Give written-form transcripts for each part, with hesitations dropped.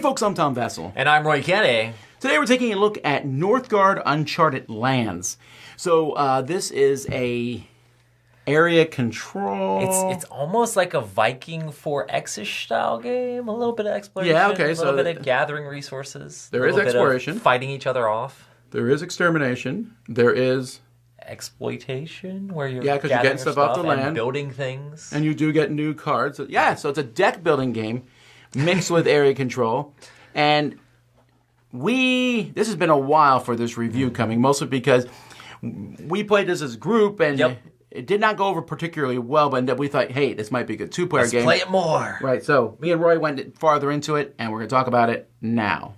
folks, I'm Tom Vessel. And I'm Roy Kenny. Today we're taking a look at Northgard Uncharted Lands. So this is a area control. It's almost like a Viking 4X-ish style game. A little bit of exploration. Yeah, okay. A little bit of gathering resources. There is exploration. Fighting each other off. There is extermination. There is exploitation, where you're because you're getting stuff off the land, and building things, and you do get new cards. So it's a deck building game mixed with area control. And this has been a while for this review coming, mostly because we played this as a group and it did not go over particularly well, but we thought, hey, this might be a good two-player game. Let's play it more. Right, so me and Roy went farther into it, and we're going to talk about it now.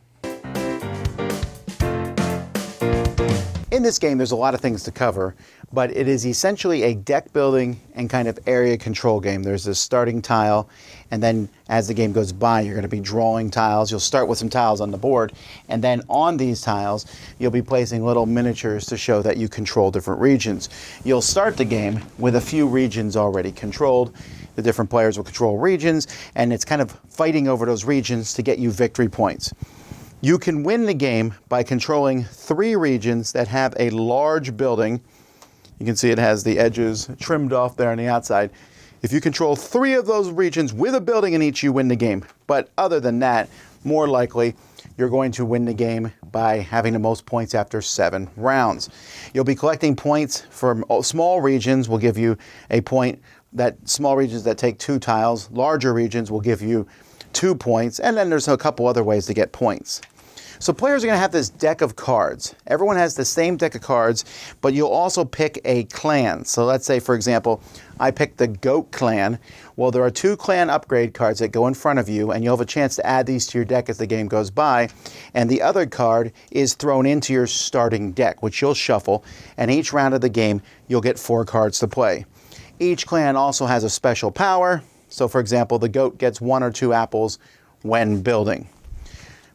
In this game, there's a lot of things to cover, but it is essentially a deck building and kind of area control game. There's this starting tile, and then as the game goes by, you're going to be drawing tiles. You'll start with some tiles on the board, and then on these tiles, you'll be placing little miniatures to show that you control different regions. You'll start the game with a few regions already controlled. The different players will control regions, and it's kind of fighting over those regions to get you victory points. You can win the game by controlling 3 regions that have a large building. You can see it has the edges trimmed off there on the outside. If you control 3 of those regions with a building in each, you win the game. But other than that, more likely, you're going to win the game by having the most points after 7 rounds. You'll be collecting points from small regions will give you a point. That small regions that take 2 tiles, larger regions will give you 2 points, and then there's a couple other ways to get points. So players are going to have this deck of cards. Everyone has the same deck of cards, but you'll also pick a clan. So let's say, for example, I picked the Goat clan. Well, there are 2 clan upgrade cards that go in front of you, and you'll have a chance to add these to your deck as the game goes by. And the other card is thrown into your starting deck, which you'll shuffle, and each round of the game, you'll get 4 cards to play. Each clan also has a special power. So, for example, the Goat gets 1 or 2 apples when building.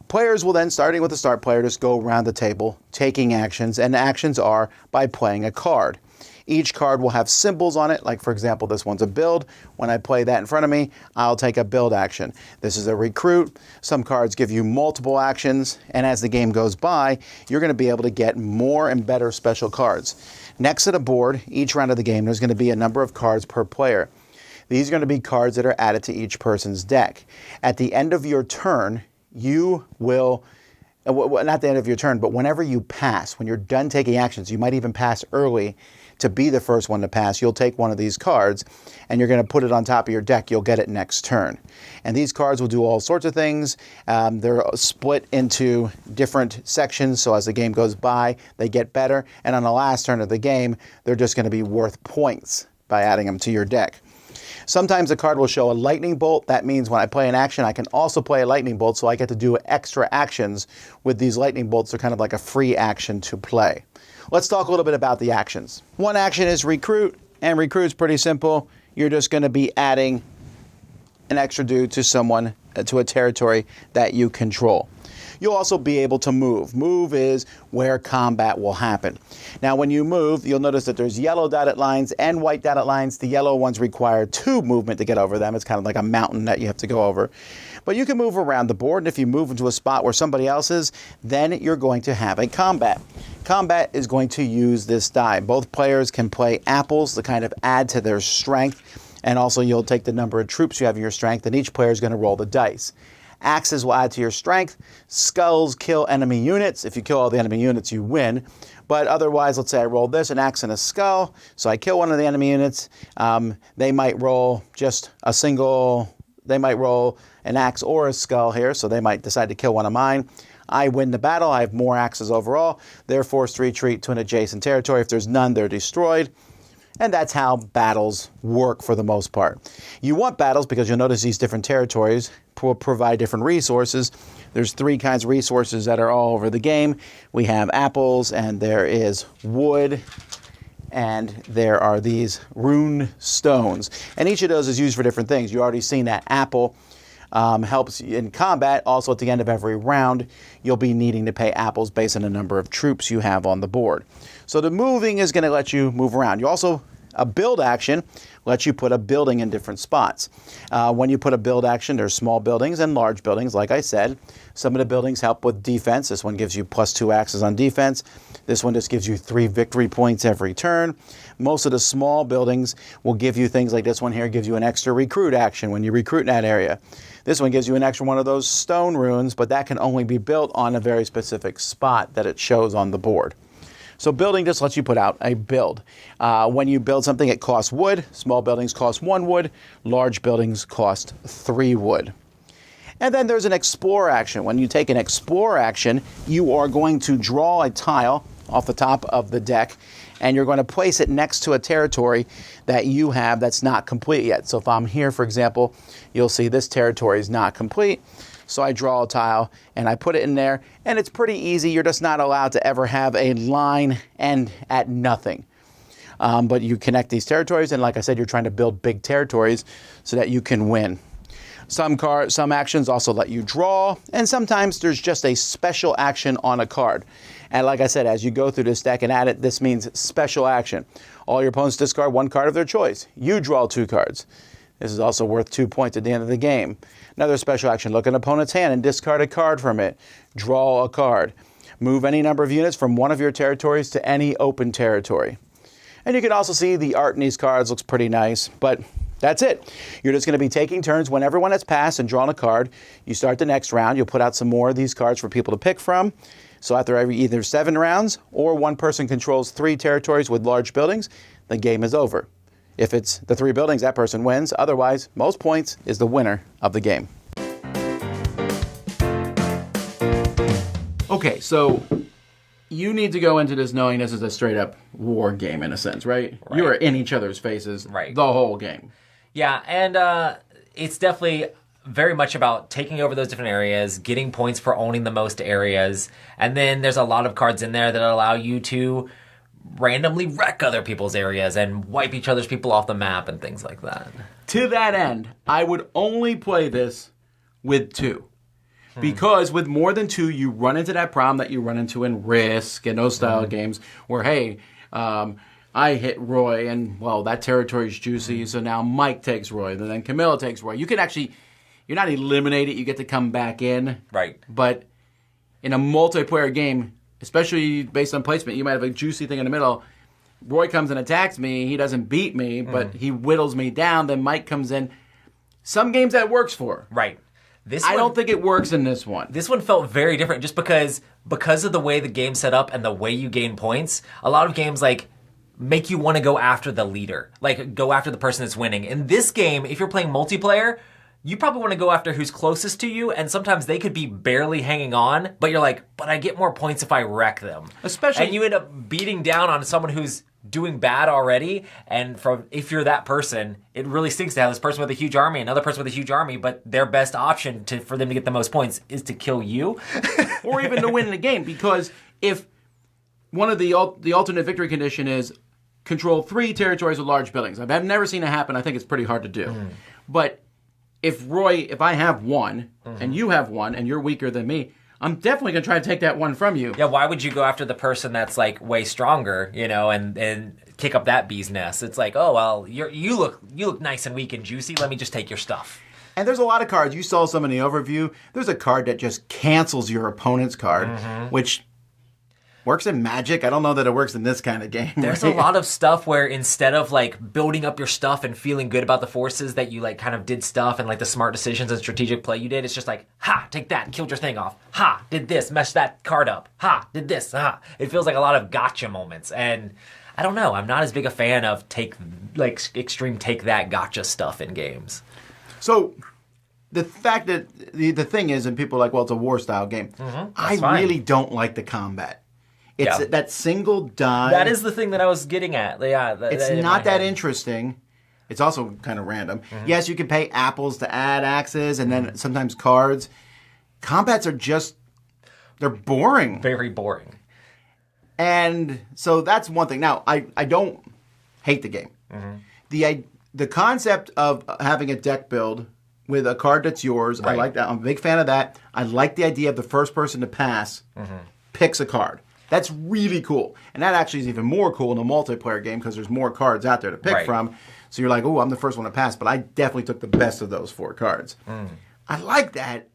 Players will then, starting with the start player, just go around the table, taking actions, and actions are by playing a card. Each card will have symbols on it, like, for example, this one's a build. When I play that in front of me, I'll take a build action. This is a recruit. Some cards give you multiple actions, and as the game goes by, you're going to be able to get more and better special cards. Next to the board, each round of the game, there's going to be a number of cards per player. These are going to be cards that are added to each person's deck. At the end of your turn, you will, not the end of your turn, but whenever you pass, when you're done taking actions, you might even pass early to be the first one to pass. You'll take one of these cards and you're going to put it on top of your deck. You'll get it next turn. And these cards will do all sorts of things. They're split into different sections, so as the game goes by, they get better. And on the last turn of the game, they're just going to be worth points by adding them to your deck. Sometimes a card will show a lightning bolt. That means when I play an action, I can also play a lightning bolt, so I get to do extra actions with these lightning bolts. They're kind of like a free action to play. Let's talk a little bit about the actions. One action is recruit, and recruit's pretty simple. You're just going to be adding an extra dude to someone, to a territory that you control. You'll also be able to move. Move is where combat will happen. Now, when you move, you'll notice that there's yellow dotted lines and white dotted lines. The yellow ones require 2 movement to get over them. It's kind of like a mountain that you have to go over. But you can move around the board, and if you move into a spot where somebody else is, then you're going to have a combat. Combat is going to use this die. Both players can play apples to kind of add to their strength, and also you'll take the number of troops you have in your strength, and each player is going to roll the dice. Axes will add to your strength. Skulls kill enemy units. If you kill all the enemy units, you win. But otherwise, let's say I rolled this, an axe and a skull. So I kill one of the enemy units. They might roll just a single, they might roll an axe or a skull here. So they might decide to kill one of mine. I win the battle. I have more axes overall. They're forced to retreat to an adjacent territory. If there's none, they're destroyed. And that's how battles work for the most part. You want battles because you'll notice these different territories will provide different resources. There's 3 kinds of resources that are all over the game. We have apples, and there is wood, and there are these rune stones. And each of those is used for different things. You've already seen that apple helps in combat. Also, at the end of every round, you'll be needing to pay apples based on the number of troops you have on the board. So the moving is going to let you move around. You also A build action lets you put a building in different spots. When you put a build action, there's small buildings and large buildings, like I said. Some of the buildings help with defense. This one gives you +2 axes on defense. This one just gives you 3 victory points every turn. Most of the small buildings will give you things like this one here, gives you an extra recruit action when you recruit in that area. This one gives you an extra one of those stone runes, but that can only be built on a very specific spot that it shows on the board. So building just lets you put out a build. When you build something, it costs wood. Small buildings cost 1 wood. Large buildings cost 3 wood. And then there's an explore action. When you take an explore action, you are going to draw a tile off the top of the deck, and you're going to place it next to a territory that you have that's not complete yet. So if I'm here, for example, you'll see this territory is not complete. So I draw a tile and I put it in there, and it's pretty easy. You're just not allowed to ever have a line end at nothing. But you connect these territories, and like I said, you're trying to build big territories so that you can win. Some actions also let you draw, and sometimes there's just a special action on a card. And like I said, as you go through this deck and add it, this means special action. All your opponents discard 1 card of their choice. You draw 2 cards. This is also worth 2 points at the end of the game. Another special action, look at an opponent's hand and discard a card from it. Draw a card. Move any number of units from one of your territories to any open territory. And you can also see the art in these cards looks pretty nice, but that's it. You're just going to be taking turns when everyone has passed and drawn a card. You start the next round. You'll put out some more of these cards for people to pick from. So after either 7 rounds or one person controls 3 territories with large buildings, the game is over. If it's the 3 buildings, that person wins. Otherwise, most points is the winner of the game. Okay, so you need to go into this knowing this is a straight-up war game in a sense, right? You are in each other's faces the whole game. Yeah, and it's definitely very much about taking over those different areas, getting points for owning the most areas, and then there's a lot of cards in there that allow you to randomly wreck other people's areas and wipe each other's people off the map and things like that. To that end, I would only play this with 2. Because with more than 2, you run into that problem that you run into in Risk and those style games where, hey, I hit Roy and, well, that territory's juicy, so now Mike takes Roy, and then Camilla takes Roy. You can actually, you're not eliminated, you get to come back in. Right. But in a multiplayer game, especially based on placement, you might have a juicy thing in the middle. Roy comes and attacks me. He doesn't beat me, but he whittles me down. Then Mike comes in. Some games that works for. Right. I don't think it works in this one. This one felt very different just because of the way the game's set up and the way you gain points. A lot of games make you want to go after the leader, go after the person that's winning. In this game, if you're playing multiplayer, you probably want to go after who's closest to you, and sometimes they could be barely hanging on, but you're like, but I get more points if I wreck them. And you end up beating down on someone who's doing bad already, and if you're that person, it really stinks to have this person with a huge army, another person with a huge army, but their best option for them to get the most points is to kill you. Or even to win the game, because if one of the alternate victory condition is control 3 territories with large buildings. I've never seen it happen. I think it's pretty hard to do. But if I have 1 and you have 1 and you're weaker than me, I'm definitely going to try to take that 1 from you. Yeah, why would you go after the person that's way stronger, and kick up that bee's nest? It's like, oh, well, you look nice and weak and juicy. Let me just take your stuff. And there's a lot of cards. You saw some in the overview. There's a card that just cancels your opponent's card, which works in Magic. I don't know that it works in this kind of game. There's a lot of stuff where instead of building up your stuff and feeling good about the forces that you kind of did stuff and the smart decisions and strategic play you did, it's just ha, take that, killed your thing off. Ha, did this, messed that card up. Ha, did this. Ha. It feels like a lot of gotcha moments. And I don't know, I'm not as big a fan of extreme take that gotcha stuff in games. So the fact that the thing is, and people are like, well, it's a war style game. I really don't like the combat. It's that single die. That is the thing that I was getting at. Yeah, it's not that interesting. It's also kind of random. Yes, you can pay apples to add axes and then sometimes cards. Combats are they're boring. Very boring. And so that's one thing. Now, I don't hate the game. The concept of having a deck build with a card that's yours, I like that. I'm a big fan of that. I like the idea of the first person to pass picks a card. That's really cool. And that actually is even more cool in a multiplayer game because there's more cards out there to pick from. So you're like, oh, I'm the first one to pass. But I definitely took the best of those 4 cards. I like that.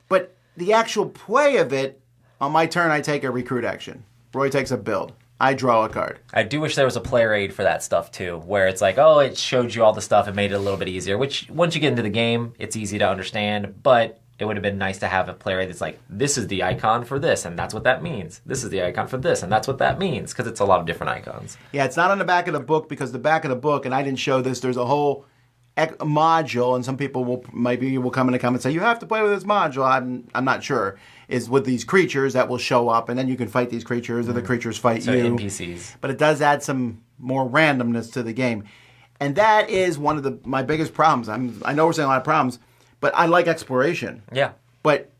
But the actual play of it, on my turn, I take a recruit action. Roy takes a build. I draw a card. I do wish there was a player aid for that stuff too, where it's like, oh, it showed you all the stuff and made it a little bit easier, which once you get into the game, it's easy to understand, but it would have been nice to have a player aid that's like, this is the icon for this, and that's what that means. This is the icon for this, and that's what that means, because it's a lot of different icons. Yeah, it's not on the back of the book, because the back of the book, and I didn't show this, there's a whole module, and some people will come in and come and say, you have to play with this module. I'm not sure. Is with these creatures that will show up, and then you can fight these creatures, or the creatures fight so you. NPCs. But it does add some more randomness to the game. And that is one of my biggest problems. I know we're saying a lot of problems, but I like exploration. Yeah. But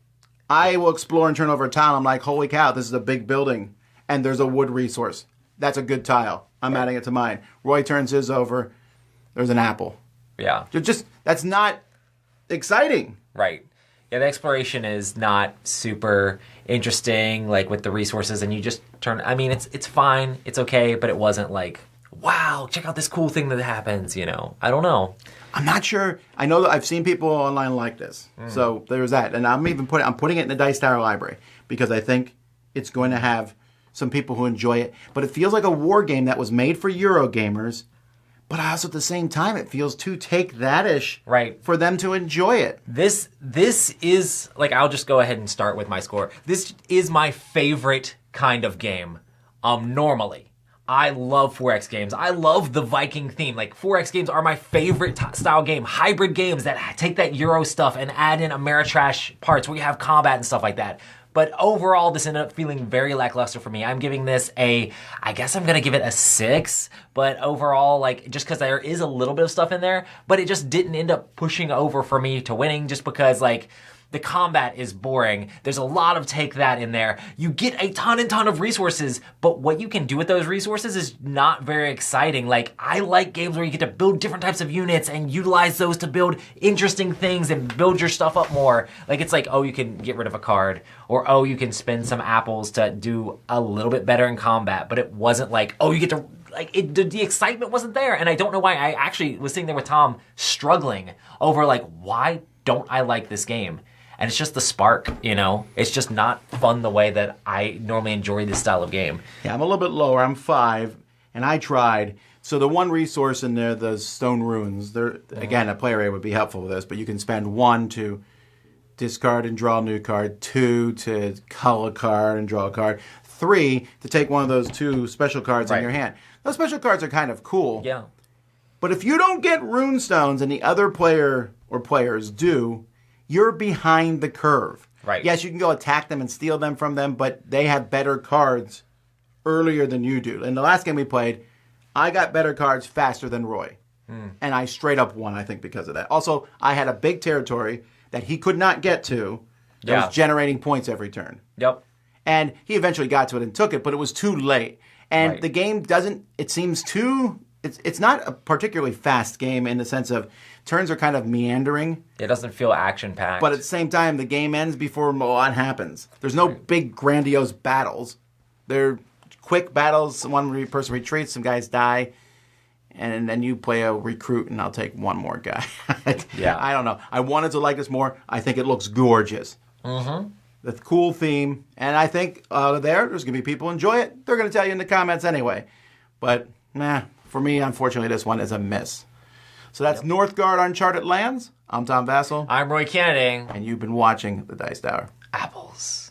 I will explore and turn over a tile. I'm like, holy cow, this is a big building, and there's a wood resource. That's a good tile. I'm adding it to mine. Roy turns his over. There's an apple. Yeah. That's not exciting. Right. Yeah, the exploration is not super interesting, like with the resources, and you just turn. I mean, it's fine, it's okay, but it wasn't like, wow, check out this cool thing that happens. I don't know. I'm not sure. I know that I've seen people online like this, so there's that. And I'm putting it in the Dice Tower library because I think it's going to have some people who enjoy it. But it feels like a war game that was made for Euro gamers. But also at the same time, it feels too take-that-ish for them to enjoy it. This is, like, I'll just go ahead and start with my score. This is my favorite kind of game, normally. I love 4X games. I love the Viking theme. Like, 4X games are my favorite style game. Hybrid games that take that Euro stuff and add in Ameritrash parts where you have combat and stuff like that. But overall, this ended up feeling very lackluster for me. I'm giving this I guess I'm going to give it a 6. But overall, like, just because there is a little bit of stuff in there, but it just didn't end up pushing over for me to winning just because, like, the combat is boring. There's a lot of take that in there. You get a ton of resources, but what you can do with those resources is not very exciting. Like, I like games where you get to build different types of units and utilize those to build interesting things and build your stuff up more. Like, it's like, oh, you can get rid of a card, or oh, you can spend some apples to do a little bit better in combat, but it wasn't like, oh, you get to, like, the excitement wasn't there. And I don't know why. I actually was sitting there with Tom struggling over, like, why don't I like this game? And it's just the spark, It's just not fun the way that I normally enjoy this style of game. Yeah, I'm a little bit lower. I'm 5, and I tried. So the one resource in there, the stone ruins, again, a player aid would be helpful with this, but you can spend 1 to discard and draw a new card, 2 to cull a card and draw a card, 3 to take one of those 2 special cards in your hand. Those special cards are kind of cool. Yeah. But if you don't get rune stones and the other player or players do, you're behind the curve. Right. Yes, you can go attack them and steal them from them, but they have better cards earlier than you do. In the last game we played, I got better cards faster than Roy. And I straight up won, I think, because of that. Also, I had a big territory that he could not get to that was generating points every turn. Yep. And he eventually got to it and took it, but it was too late. And the game it's not a particularly fast game in the sense of turns are kind of meandering. It doesn't feel action-packed. But at the same time, the game ends before a lot happens. There's no big, grandiose battles. They're quick battles. One person retreats, some guys die, and then you play a recruit, and I'll take one more guy. Yeah. I don't know. I wanted to like this more. I think it looks gorgeous. Mm-hmm. The cool theme. And I think there's going to be people who enjoy it. They're going to tell you in the comments anyway. But, for me, unfortunately, this one is a miss. So that's Northgard Uncharted Lands. I'm Tom Vassell. I'm Roy Kennedy. And you've been watching The Dice Tower. Apples.